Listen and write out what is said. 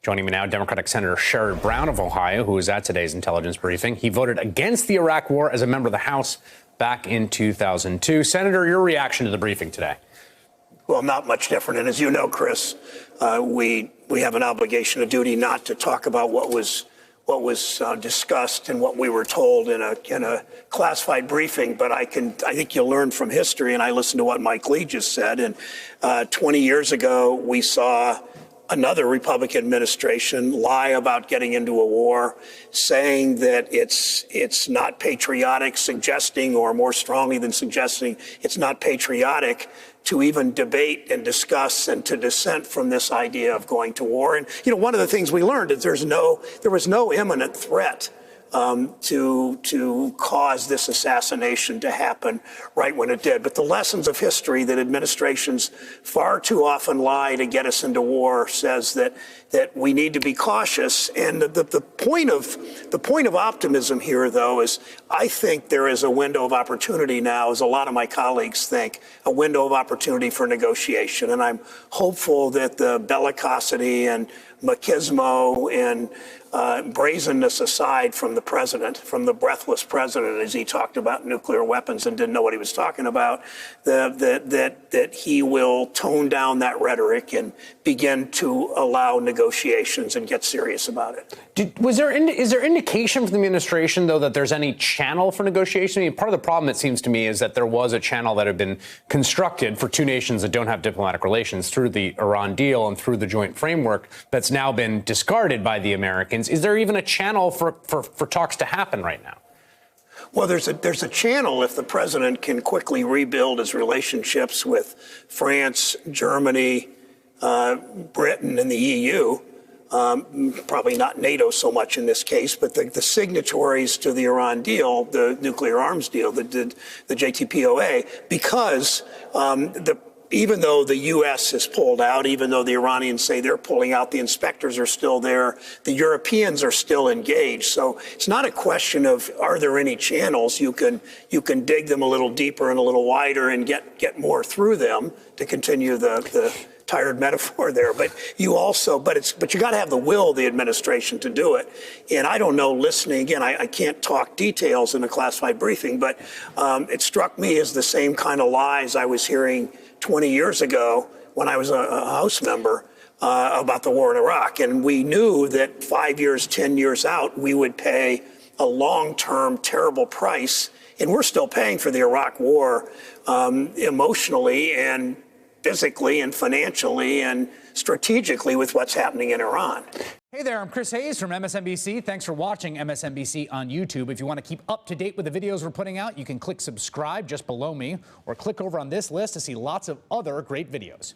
Joining me now, Democratic Senator Sherrod Brown of Ohio, who was at today's intelligence briefing. He voted against the Iraq war as a member of the House back in 2002. Senator, your reaction to the briefing today? Well, not much different. And as you know, Chris, we have an obligation, a duty not to talk about what was discussed and what we were told in a classified briefing. But I think you'll learn from history. And I listened to what Mike Lee just said. And 20 years ago, we saw another Republican administration lie about getting into a war, saying that it's not patriotic, suggesting, or more strongly than suggesting, it's not patriotic to even debate and discuss and to dissent from this idea of going to war. And, you know, one of the things we learned is there was no imminent threat to cause this assassination to happen right when it did. But the lessons of history that administrations far too often lie to get us into war says that we need to be cautious. And the point of optimism here, though, is I think there is a window of opportunity now, as a lot of my colleagues think, a window of opportunity for negotiation. And I'm hopeful that the bellicosity and machismo and brazenness aside from the president, from the breathless president, as he talked about nuclear weapons and didn't know what he was talking about, that he will tone down that rhetoric and begin to allow negotiations and get serious about it. Is there indication from the administration, though, that there's any channel for negotiation? I mean, part of the problem, it seems to me, is that there was a channel that had been constructed for two nations that don't have diplomatic relations through the Iran deal and through the joint framework that's now been discarded by the Americans. Is there even a channel for talks to happen right now? Well, there's a channel if the president can quickly rebuild his relationships with France, Germany, Britain, and the EU. Probably not NATO so much in this case, but the signatories to the Iran deal, the nuclear arms deal, the JCPOA, because even though the U.S. has pulled out, even though the Iranians say they're pulling out, the inspectors are still there, the Europeans are still engaged. So it's not a question of are there any channels. You can dig them a little deeper and a little wider and get more through them, to continue the tired metaphor there. But you got to have the will of the administration to do it. And I don't know, listening again, I can't talk details in a classified briefing, but it struck me as the same kind of lies I was hearing 20 years ago when I was a House member about the war in Iraq. And we knew that 5 years, 10 years out, we would pay a long-term terrible price. And we're still paying for the Iraq war emotionally and physically and financially and strategically with what's happening in Iran. Hey there, I'm Chris Hayes from MSNBC. Thanks for watching MSNBC on YouTube. If you want to keep up to date with the videos we're putting out, you can click subscribe just below me or click over on this list to see lots of other great videos.